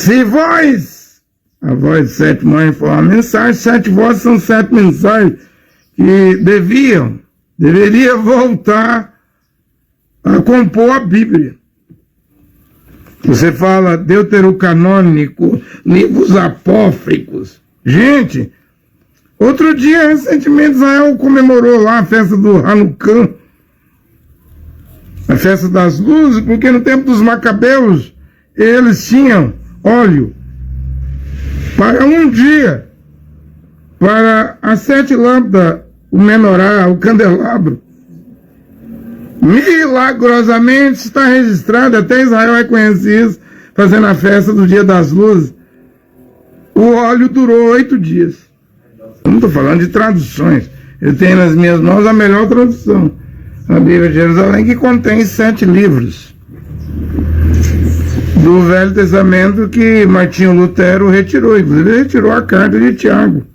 Se vós, a voz do sétimo anjo falou, a mensagem, 7 vozes são 7 mensagens que deveria voltar a compor a Bíblia. Você fala deuterocanônico, livros apócrifos. Gente, outro dia, recentemente, Israel comemorou lá a festa do Hanukkah, a festa das luzes, porque no tempo dos Macabeus, eles tinham óleo para um dia, para as 7 lâmpadas, o menorá, o candelabro. Milagrosamente está registrado, até Israel reconhece isso, fazendo a festa do dia das luzes. O óleo durou 8 dias. Eu não estou falando de traduções. Eu tenho nas minhas mãos a melhor tradução, a Bíblia de Jerusalém, que contém 7 livros do Velho Testamento que Martinho Lutero retirou. Inclusive, ele retirou a carta de Tiago.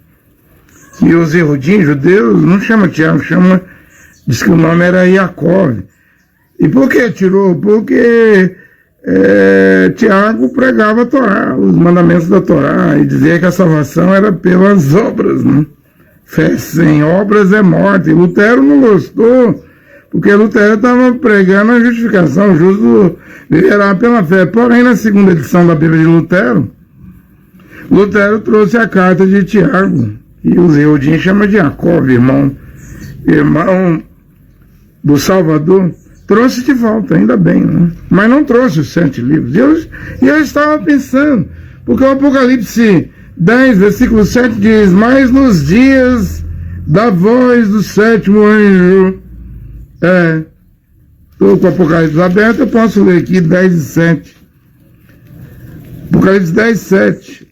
E os eruditos judeus não chamam Tiago, diz que o nome era Iacov. E por que tirou? Porque Tiago pregava a Torá, os mandamentos da Torá, e dizia que a salvação era pelas obras, né? Fé sem obras é morte. E Lutero não gostou, porque Lutero estava pregando a justificação, o justo viverá pela fé. Porém, na segunda edição da Bíblia de Lutero, Lutero trouxe a carta de Tiago, e os eruditos chamam de Jacob, irmão do Salvador. Trouxe de volta, ainda bem, né? Mas não trouxe os 7 livros. E eu estava pensando, porque o Apocalipse 10, versículo 7 diz, mas nos dias da voz do 7º anjo, estou com o Apocalipse aberto, eu posso ler aqui 10 e 7. Apocalipse 10, 7.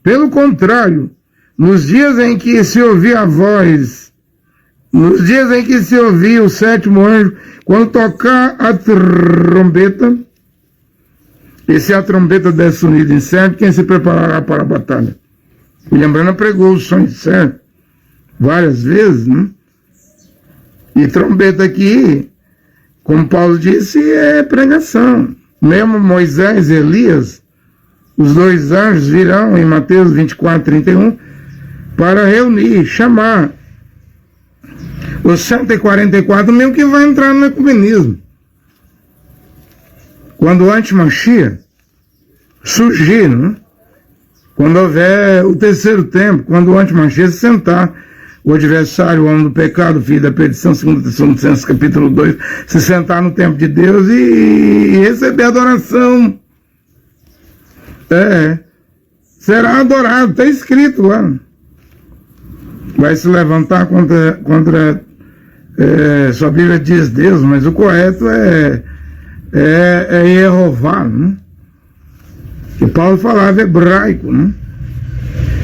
Pelo contrário, nos dias em que se ouvia a voz, nos dias em que se ouvia o 7º anjo, quando tocar a trombeta, e se a trombeta der sonido incerto, quem se preparará para a batalha? William Branham pregou o som incerto várias vezes, né? E trombeta aqui, como Paulo disse, é pregação. Mesmo Moisés e Elias, os 2 anjos virão em Mateus 24, 31, para reunir, chamar os 144 mil que vai entrar no ecumenismo. Quando o anti-Mashiach surgir, né? Quando houver o 3º tempo, quando o anti-Mashiach se sentar, o adversário, o homem do pecado, o filho da perdição, segundo Tessalonicenses capítulo 2, se sentar no templo de Deus e receber adoração. Será adorado, está escrito lá. Vai se levantar contra sua Bíblia diz Deus, mas o correto é Jeová, né? Que Paulo falava hebraico, né?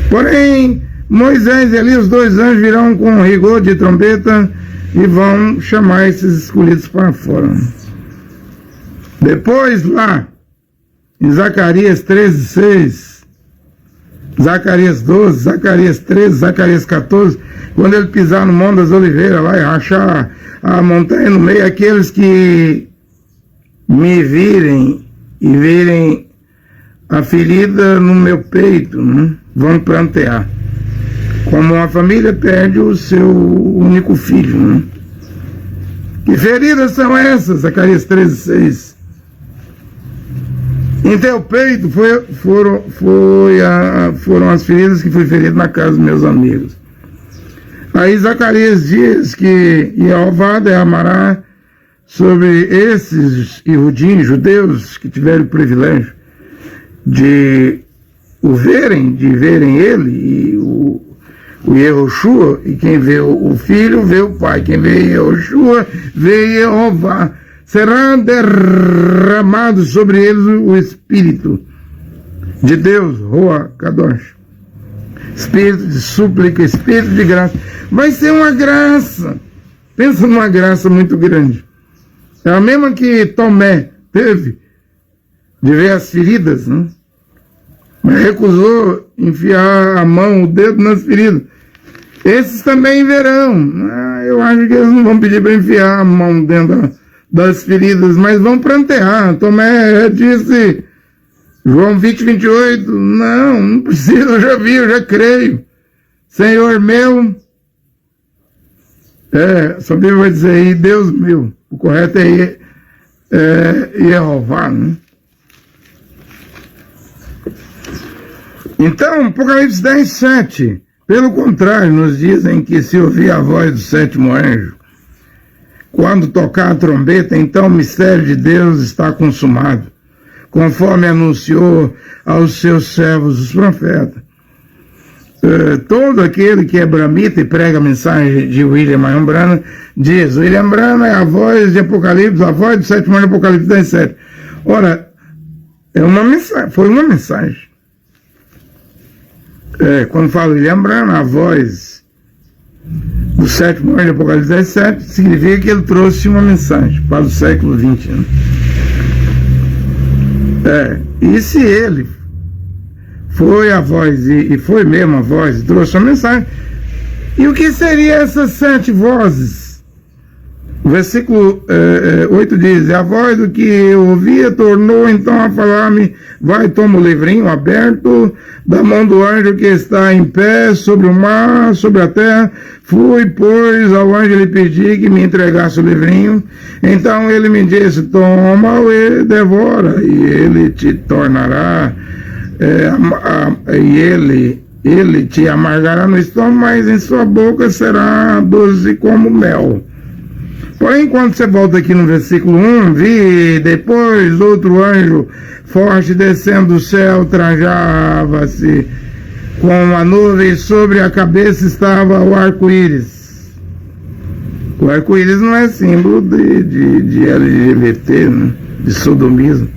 Porém, Moisés e Elias, os 2 anjos, virão com rigor de trombeta e vão chamar esses escolhidos para fora. Depois, lá, em Zacarias 13, 6, Zacarias 12, Zacarias 13, Zacarias 14, quando ele pisar no Monte das Oliveiras lá e rachar a montanha no meio, aqueles que me virem e verem a ferida no meu peito, né, vão prantear. Como uma família perde o seu único filho, né? Que feridas são essas? Zacarias 13, 6. Em teu peito foram as feridas que fui ferido na casa dos meus amigos. Aí Zacarias diz que Jeová derramará sobre esses iudins, judeus, que tiveram o privilégio de verem ele, e o Yehoshua, e quem vê o filho, vê o pai. Quem vê Yehoshua, vê Jeová. Será derramado sobre eles o Espírito de Deus, Roa Kadosh. Espírito de súplica, Espírito de graça. Vai ser uma graça. Pensa numa graça muito grande. É a mesma que Tomé teve, de ver as feridas, né? Mas recusou enfiar a mão, o dedo nas feridas. Esses também verão. Eu acho que eles não vão pedir para enfiar a mão dentro das feridas, mas vão prantear. Tomé disse, João 20, 28, não precisa, eu já vi, eu já creio. Senhor meu, sua Bíblia vai dizer aí, Deus meu, o correto é Jeová, né? Então, Apocalipse 10, 7, pelo contrário, nos dias em que se ouvia a voz do sétimo anjo, quando tocar a trombeta, então o mistério de Deus está consumado, conforme anunciou aos seus servos os profetas. Todo aquele que é bramita e prega a mensagem de William Marion Branham diz, William Branham é a voz de Apocalipse, a voz do sétimo anjo de Apocalipse 10, 7. Ora, foi uma mensagem. Quando fala William Branham, a voz do sétimo anjo de Apocalipse 10, 7, significa que ele trouxe uma mensagem para o século XX. Né? E se ele foi a voz, e foi mesmo a voz, trouxe uma mensagem, e o que seria essas 7 vozes? O versículo 8 diz, a voz do que eu ouvia tornou então a falar-me, vai, toma o livrinho aberto da mão do anjo que está em pé sobre o mar, sobre a terra. Fui, pois, ao anjo lhe pedi que me entregasse o livrinho. Então ele me disse, toma-o e devora, e ele te tornará, ele te amargará no estômago, mas em sua boca será doce como mel. Porém, quando você volta aqui no versículo 1, vi depois outro anjo forte descendo do céu, trajava-se com uma nuvem, sobre a cabeça estava o arco-íris. O arco-íris não é símbolo de LGBT, né? De sodomismo.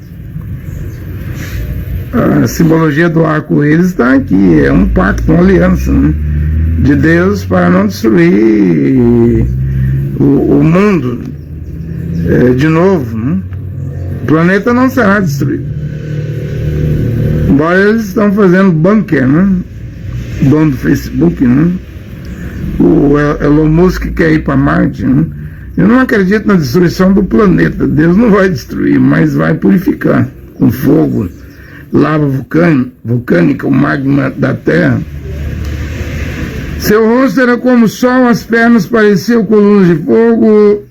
A simbologia do arco-íris está aqui, é um pacto, uma aliança, né? De Deus para não destruir o mundo de novo, né? O planeta não será destruído. Embora eles estão fazendo bunker, né? O dono do Facebook, né? O Elon Musk quer ir para Marte, né? Eu não acredito na destruição do planeta. Deus não vai destruir, mas vai purificar com fogo, lava vulcânica, o magma da Terra. Seu rosto era como o sol, as pernas pareciam colunas de fogo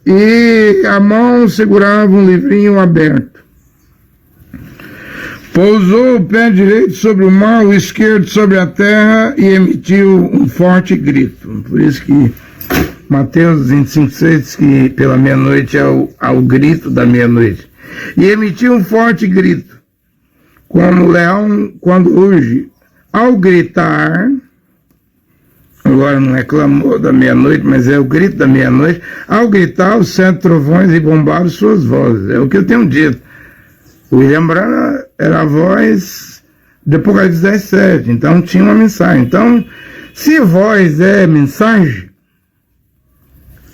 e a mão segurava um livrinho aberto. Pousou o pé direito sobre o mar, o esquerdo sobre a terra e emitiu um forte grito. Por isso que Mateus 25,6 diz que pela meia-noite é o grito da meia-noite. E emitiu um forte grito, como o leão quando ruge. Ao gritar, agora não é clamor da meia-noite, mas é o grito da meia-noite. Ao gritar, os 7 trovões rebombaram suas vozes. É o que eu tenho dito. O William Branham era a voz de Apocalipse 10, 7. Então tinha uma mensagem. Então, se voz é mensagem,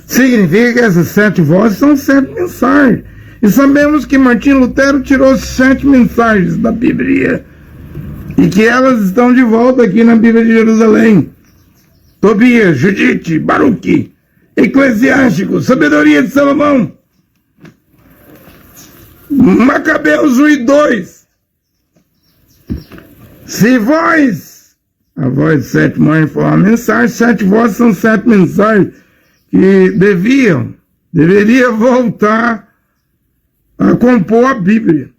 significa que essas 7 vozes são 7 mensagens. E sabemos que Martinho Lutero tirou 7 mensagens da Bíblia. E que elas estão de volta aqui na Bíblia de Jerusalém. Tobias, Judite, Baruque, Eclesiástico, Sabedoria de Salomão, Macabeus 1 e 2. Se voz, a voz do sétimo anjo foi uma mensagem, 7 vozes são 7 mensagens que deveria voltar a compor a Bíblia.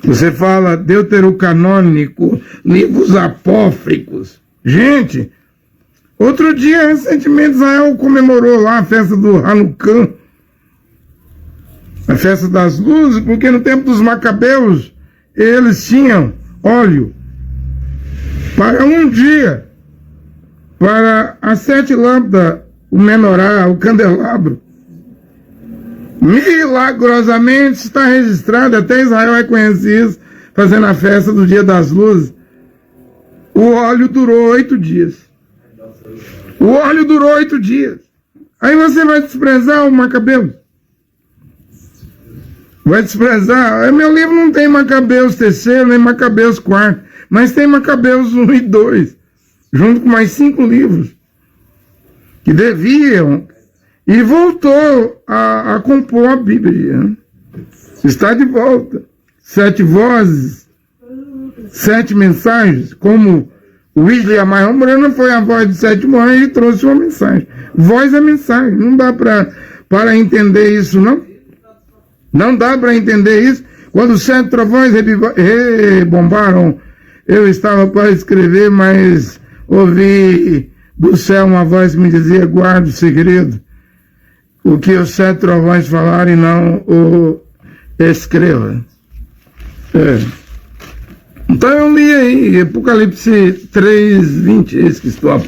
Você fala deuterocanônico, livros apócrifos. Gente, outro dia, recentemente, Israel comemorou lá a festa do Hanukkah, a festa das luzes, porque no tempo dos Macabeus, eles tinham óleo para um dia, para as 7 lâmpadas, o menorá, o candelabro. Milagrosamente está registrado, até Israel reconhece isso, fazendo a festa do Dia das Luzes. O óleo durou 8 dias. O óleo durou 8 dias. Aí você vai desprezar o Macabeus? Vai desprezar? Meu livro não tem Macabeus terceiro, nem Macabeus quarto, mas tem Macabeus 1 e 2, junto com mais 5 livros, que deviam, e voltou a compor a Bíblia. Está de volta. 7 vozes, 7 mensagens, como o Wesley Amarrão Moreno foi a voz de 7 anjos e trouxe uma mensagem. Voz é mensagem, não dá para entender isso, não. Não dá para entender isso. Quando os 7 trovões rebombaram, eu estava para escrever, mas ouvi do céu uma voz que me dizia: guarda o segredo, o que os 7 trovões falarem, não o escreva. Então eu li aí, Apocalipse 3:20, esse que estou a